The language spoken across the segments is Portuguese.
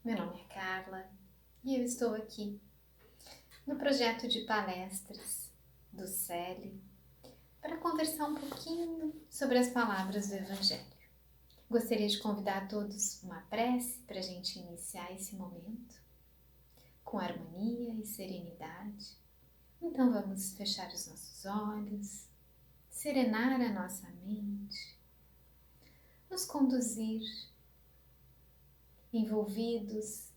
Meu nome é Carla e eu estou aqui no projeto de palestras do CELI para conversar um pouquinho sobre as palavras do Evangelho. Gostaria de convidar a todos uma prece para a gente iniciar esse momento com harmonia e serenidade. Então vamos fechar os nossos olhos, serenar a nossa mente, nos conduzir envolvidos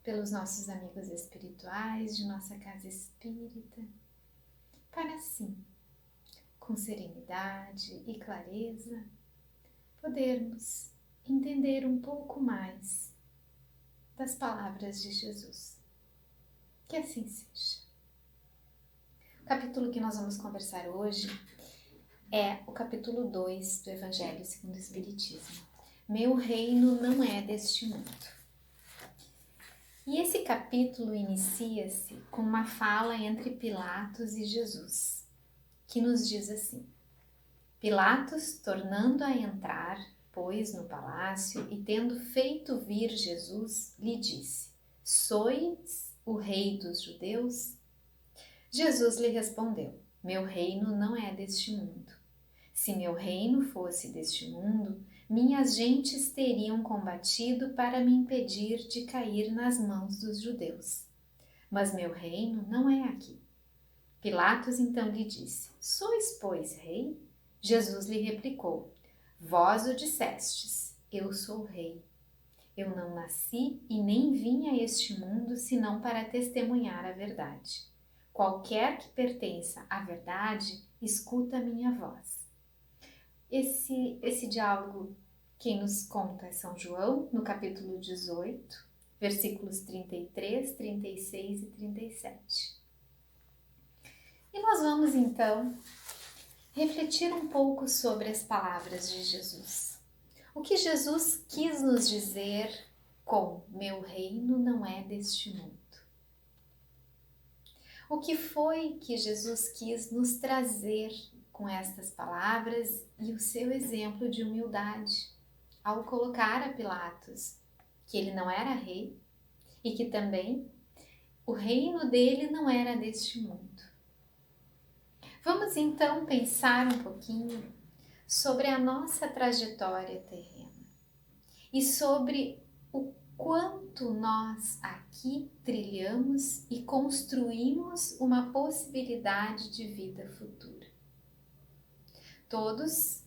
pelos nossos amigos espirituais de nossa casa espírita, para assim, com serenidade e clareza, podermos entender um pouco mais das palavras de Jesus. Que assim seja. O capítulo que nós vamos conversar hoje é o capítulo 2 do Evangelho segundo o Espiritismo. Meu reino não é deste mundo. E esse capítulo inicia-se com uma fala entre Pilatos e Jesus, que nos diz assim: Pilatos, tornando a entrar, pois, no palácio, e tendo feito vir Jesus, lhe disse: Sois o rei dos judeus? Jesus lhe respondeu: Meu reino não é deste mundo. Se meu reino fosse deste mundo, minhas gentes teriam combatido para me impedir de cair nas mãos dos judeus. Mas meu reino não é aqui. Pilatos então lhe disse: Sois, pois, rei? Jesus lhe replicou: Vós o dissestes, eu sou rei. Eu não nasci e nem vim a este mundo senão para testemunhar a verdade. Qualquer que pertença à verdade, escuta a minha voz. Esse diálogo, quem nos conta é São João, no capítulo 18, versículos 33, 36 e 37. E nós vamos então refletir um pouco sobre as palavras de Jesus. O que Jesus quis nos dizer com meu reino não é deste mundo? O que foi que Jesus quis nos trazer com estas palavras e o seu exemplo de humildade ao colocar a Pilatos que ele não era rei e que também o reino dele não era deste mundo? Vamos então pensar um pouquinho sobre a nossa trajetória terrena e sobre o quanto nós aqui trilhamos e construímos uma possibilidade de vida futura. Todos,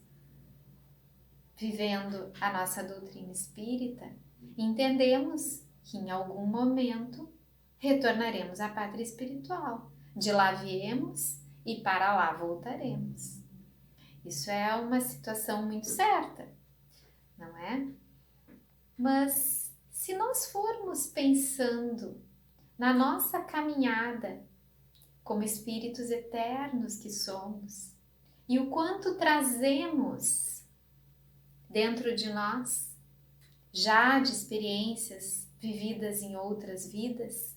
vivendo a nossa doutrina espírita, entendemos que em algum momento retornaremos à pátria espiritual. De lá viemos e para lá voltaremos. Isso é uma situação muito certa, não é? Mas se nós formos pensando na nossa caminhada como espíritos eternos que somos e o quanto trazemos dentro de nós já de experiências vividas em outras vidas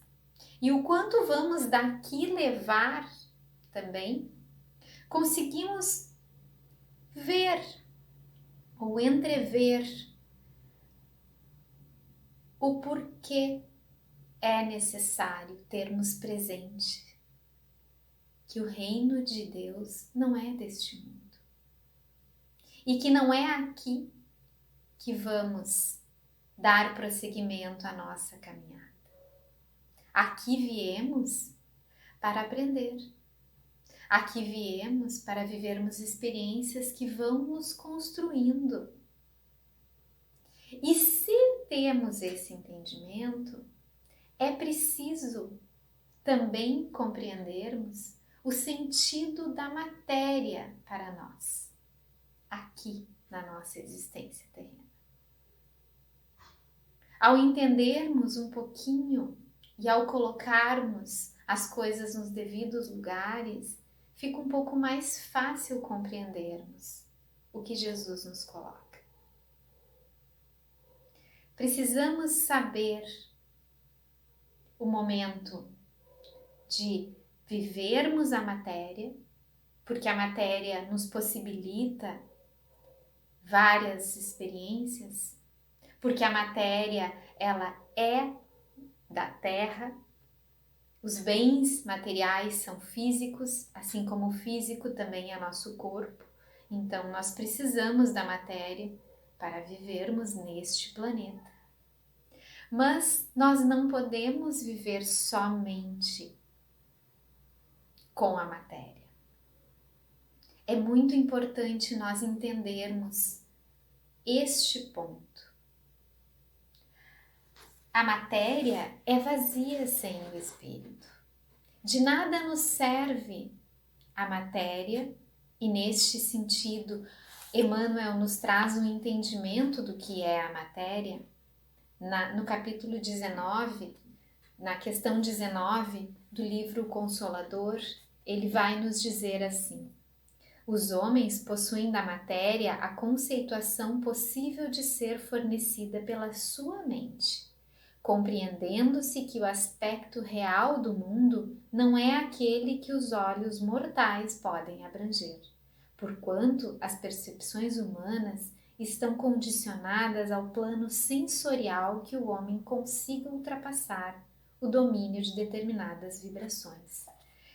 e o quanto vamos daqui levar também, conseguimos ver ou entrever o porquê é necessário termos presente que o reino de Deus não é deste mundo e que não é aqui que vamos dar prosseguimento à nossa caminhada. Aqui viemos para aprender. Aqui viemos para vivermos experiências que vão nos construindo. E se temos esse entendimento, é preciso também compreendermos o sentido da matéria para nós, aqui na nossa existência terrena. Ao entendermos um pouquinho e ao colocarmos as coisas nos devidos lugares, fica um pouco mais fácil compreendermos o que Jesus nos coloca. Precisamos saber o momento de vivermos a matéria, porque a matéria nos possibilita várias experiências, porque a matéria, ela é da Terra, os bens materiais são físicos, assim como o físico também é nosso corpo, então nós precisamos da matéria para vivermos neste planeta. Mas nós não podemos viver somente com a matéria. É muito importante nós entendermos este ponto. A matéria é vazia sem o espírito. De nada nos serve a matéria, e neste sentido, Emmanuel nos traz um entendimento do que é a matéria. No capítulo 19, na questão 19 do livro Consolador, ele vai nos dizer assim: os homens possuem da matéria a conceituação possível de ser fornecida pela sua mente, compreendendo-se que o aspecto real do mundo não é aquele que os olhos mortais podem abranger, porquanto as percepções humanas estão condicionadas ao plano sensorial que o homem consiga ultrapassar o domínio de determinadas vibrações.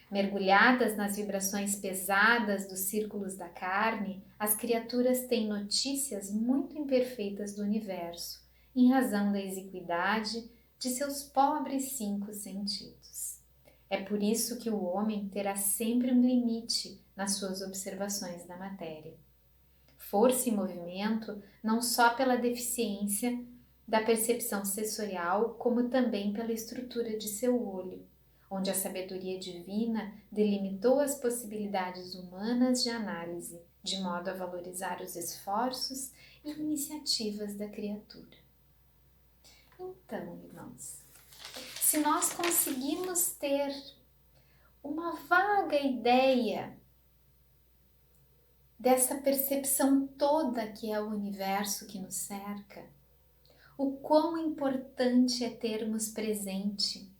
Mergulhadas nas vibrações pesadas dos círculos da carne, as criaturas têm notícias muito imperfeitas do universo, em razão da exiguidade de seus pobres 5 sentidos. É por isso que o homem terá sempre um limite nas suas observações da matéria. Força e movimento, não só pela deficiência da percepção sensorial, como também pela estrutura de seu olho, onde a sabedoria divina delimitou as possibilidades humanas de análise, de modo a valorizar os esforços e iniciativas da criatura. Então, irmãos, se nós conseguimos ter uma vaga ideia dessa percepção toda que é o universo que nos cerca, o quão importante é termos presente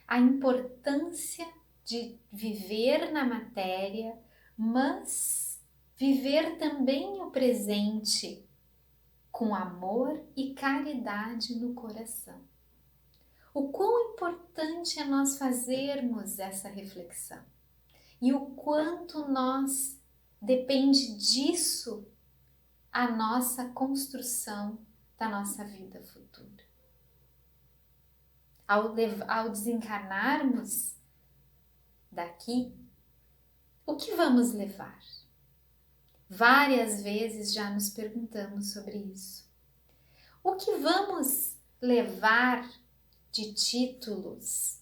a importância de viver na matéria, mas viver também o presente com amor e caridade no coração. O quão importante é nós fazermos essa reflexão e o quanto nós depende disso a nossa construção da nossa vida futura. Ao desencarnarmos daqui, o que vamos levar? Várias vezes já nos perguntamos sobre isso. O que vamos levar de títulos?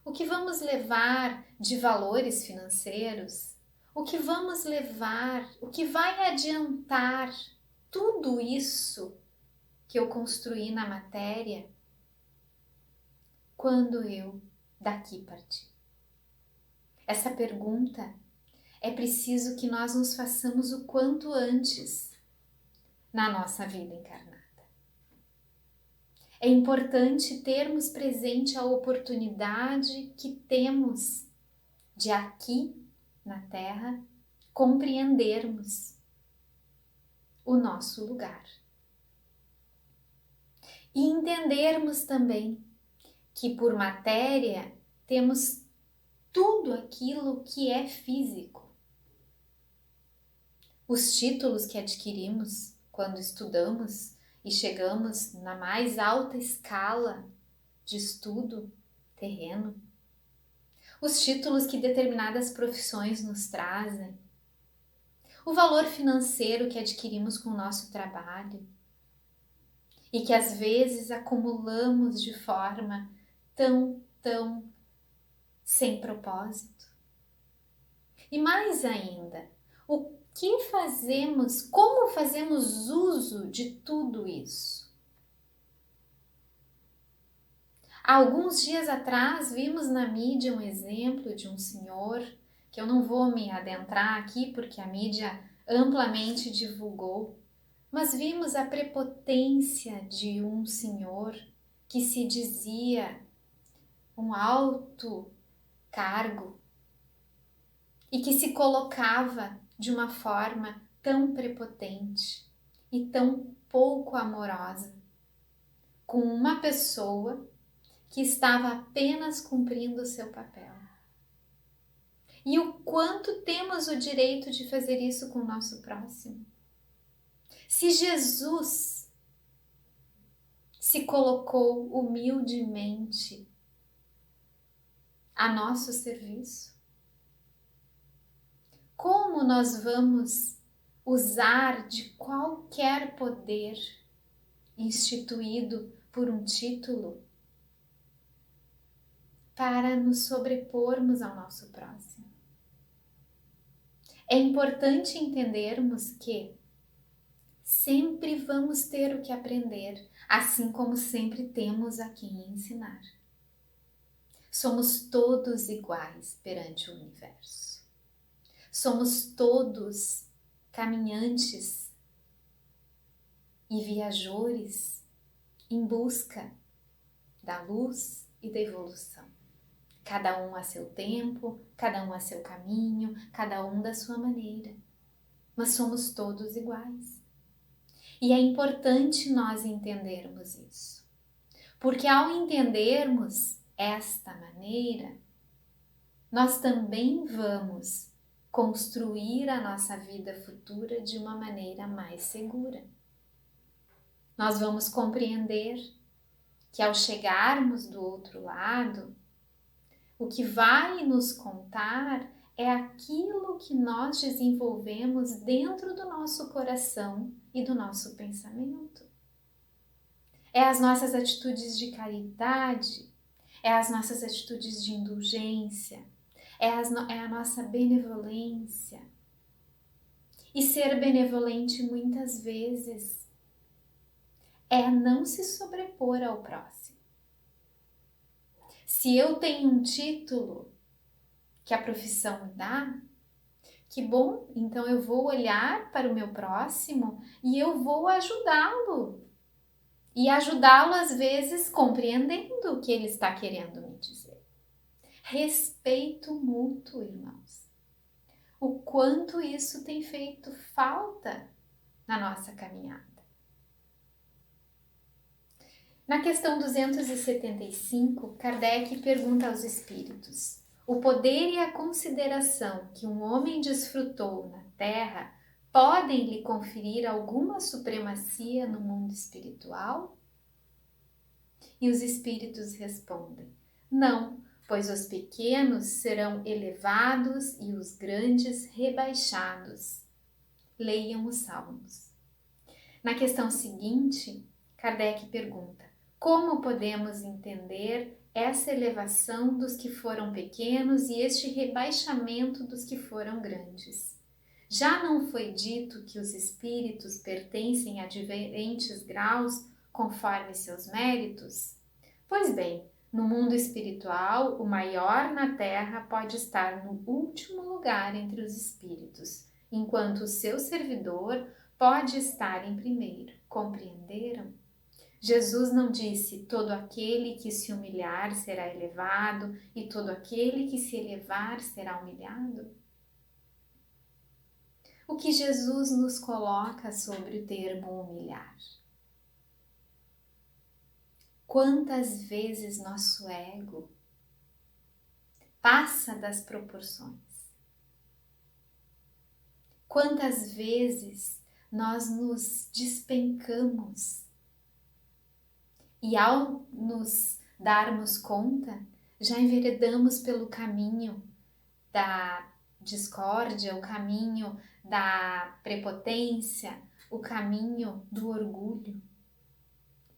O que vamos levar de valores financeiros? O que vamos levar? O que vai adiantar tudo isso que eu construí na matéria quando eu daqui partir? Essa pergunta é preciso que nós nos façamos o quanto antes na nossa vida encarnada. É importante termos presente a oportunidade que temos de aqui na Terra compreendermos o nosso lugar. E entendermos também que por matéria temos tudo aquilo que é físico. Os títulos que adquirimos quando estudamos e chegamos na mais alta escala de estudo terreno, os títulos que determinadas profissões nos trazem, o valor financeiro que adquirimos com o nosso trabalho e que às vezes acumulamos de forma tão sem propósito. E mais ainda, o que fazemos, como fazemos uso de tudo isso? Há alguns dias atrás vimos na mídia um exemplo de um senhor, que eu não vou me adentrar aqui porque a mídia amplamente divulgou, mas vimos a prepotência de um senhor que se dizia um alto cargo e que se colocava de uma forma tão prepotente e tão pouco amorosa com uma pessoa que estava apenas cumprindo o seu papel. E o quanto temos o direito de fazer isso com o nosso próximo? Se Jesus se colocou humildemente a nosso serviço, como nós vamos usar de qualquer poder instituído por um título para nos sobrepormos ao nosso próximo? É importante entendermos que sempre vamos ter o que aprender, assim como sempre temos a quem ensinar. Somos todos iguais perante o universo. Somos todos caminhantes e viajores em busca da luz e da evolução. Cada um a seu tempo, cada um a seu caminho, cada um da sua maneira. Mas somos todos iguais. E é importante nós entendermos isso. Porque ao entendermos esta maneira, nós também vamos construir a nossa vida futura de uma maneira mais segura. Nós vamos compreender que ao chegarmos do outro lado, o que vai nos contar é aquilo que nós desenvolvemos dentro do nosso coração e do nosso pensamento. É as nossas atitudes de caridade, é as nossas atitudes de indulgência, é a nossa benevolência. E ser benevolente muitas vezes é não se sobrepor ao próximo. Se eu tenho um título que a profissão me dá, que bom, então eu vou olhar para o meu próximo e eu vou ajudá-lo. E ajudá-lo às vezes compreendendo o que ele está querendo me dizer. Respeito mútuo, irmãos. O quanto isso tem feito falta na nossa caminhada. Na questão 275, Kardec pergunta aos espíritos: o poder e a consideração que um homem desfrutou na Terra podem lhe conferir alguma supremacia no mundo espiritual? E os espíritos respondem: não, pois os pequenos serão elevados e os grandes rebaixados. Leiam os Salmos. Na questão seguinte, Kardec pergunta: como podemos entender essa elevação dos que foram pequenos e este rebaixamento dos que foram grandes? Já não foi dito que os espíritos pertencem a diferentes graus conforme seus méritos? Pois bem, no mundo espiritual, o maior na Terra pode estar no último lugar entre os espíritos, enquanto o seu servidor pode estar em primeiro. Compreenderam? Jesus não disse: todo aquele que se humilhar será elevado e todo aquele que se elevar será humilhado? O que Jesus nos coloca sobre o termo humilhar? Quantas vezes nosso ego passa das proporções? Quantas vezes nós nos despencamos e ao nos darmos conta, já enveredamos pelo caminho da discórdia, o caminho da prepotência, o caminho do orgulho.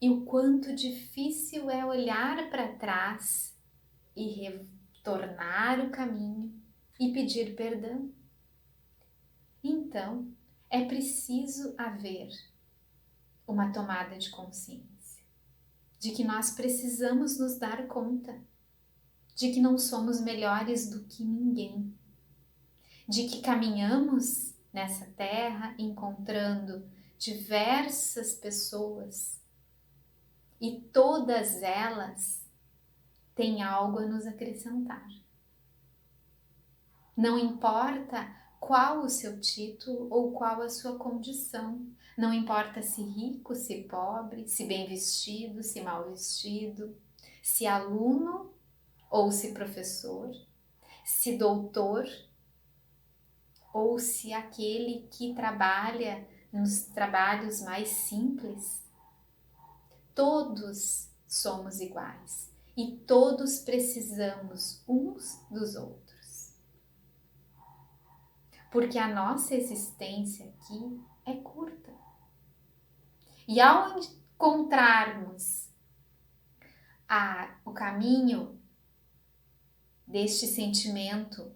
E o quanto difícil é olhar para trás e retornar o caminho e pedir perdão. Então, é preciso haver uma tomada de consciência de que nós precisamos nos dar conta de que não somos melhores do que ninguém, de que caminhamos nessa terra encontrando diversas pessoas e todas elas têm algo a nos acrescentar. Não importa qual o seu título ou qual a sua condição. Não importa se rico, se pobre, se bem vestido, se mal vestido, se aluno ou se professor, se doutor ou se aquele que trabalha nos trabalhos mais simples. Todos somos iguais e todos precisamos uns dos outros. Porque a nossa existência aqui é curta. E ao encontrarmos o caminho deste sentimento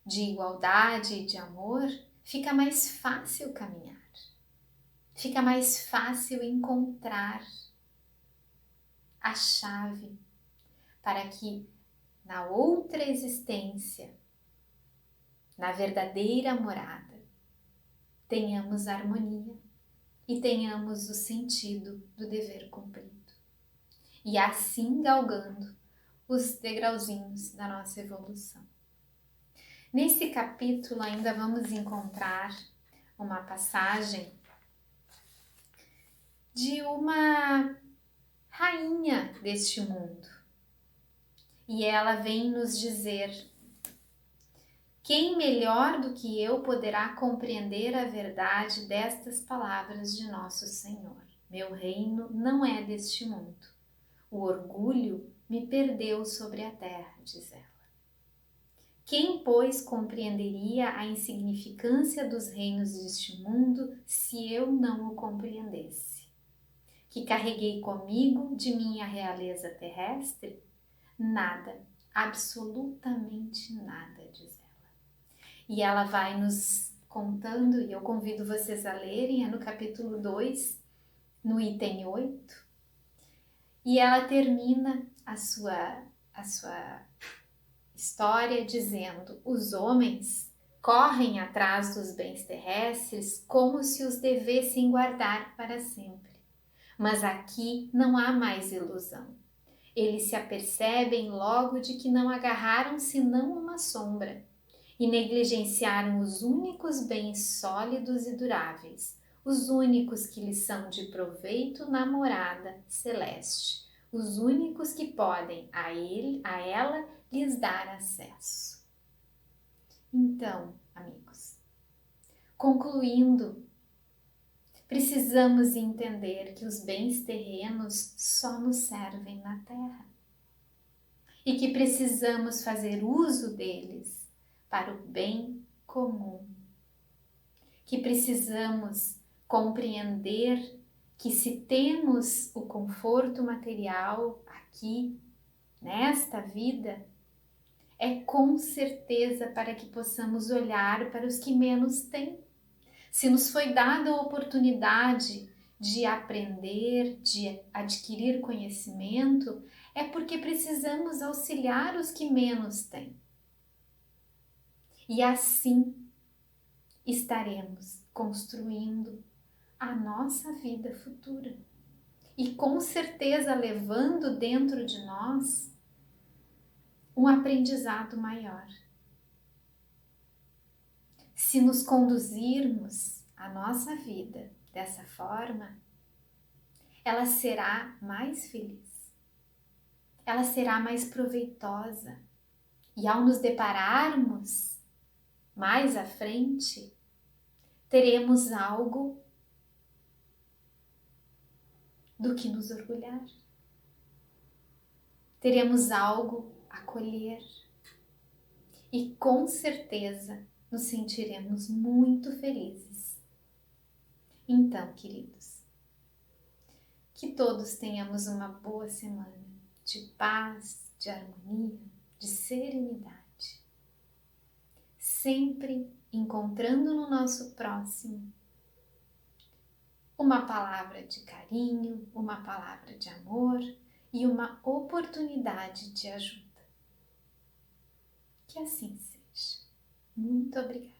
de igualdade e de amor, fica mais fácil caminhar. Fica mais fácil encontrar a chave para que na outra existência, na verdadeira morada, tenhamos harmonia e tenhamos o sentido do dever cumprido. E assim galgando os degrauzinhos da nossa evolução. Nesse capítulo ainda vamos encontrar uma passagem de uma rainha deste mundo. E ela vem nos dizer: quem melhor do que eu poderá compreender a verdade destas palavras de nosso Senhor? Meu reino não é deste mundo. O orgulho me perdeu sobre a terra, diz ela. Quem, pois, compreenderia a insignificância dos reinos deste mundo se eu não o compreendesse? Que carreguei comigo de minha realeza terrestre? Nada, absolutamente nada, diz ela. E ela vai nos contando, e eu convido vocês a lerem, é no capítulo 2, no item 8, e ela termina a sua história dizendo: os homens correm atrás dos bens terrestres como se os devessem guardar para sempre. Mas aqui não há mais ilusão. Eles se apercebem logo de que não agarraram senão uma sombra e negligenciaram os únicos bens sólidos e duráveis, os únicos que lhes são de proveito na morada celeste, os únicos que podem a ela lhes dar acesso. Então, amigos, concluindo, precisamos entender que os bens terrenos só nos servem na terra e que precisamos fazer uso deles para o bem comum, que precisamos compreender que se temos o conforto material aqui, nesta vida, é com certeza para que possamos olhar para os que menos têm. Se nos foi dada a oportunidade de aprender, de adquirir conhecimento, é porque precisamos auxiliar os que menos têm. E assim estaremos construindo a nossa vida futura. E com certeza levando dentro de nós um aprendizado maior. Se nos conduzirmos a nossa vida dessa forma, ela será mais feliz, ela será mais proveitosa. E ao nos depararmos mais à frente, teremos algo do que nos orgulhar. Teremos algo a colher. E com certeza nos sentiremos muito felizes. Então, queridos, que todos tenhamos uma boa semana de paz, de harmonia, de serenidade. Sempre encontrando no nosso próximo uma palavra de carinho, uma palavra de amor e uma oportunidade de ajuda. Que assim seja. Muito obrigada.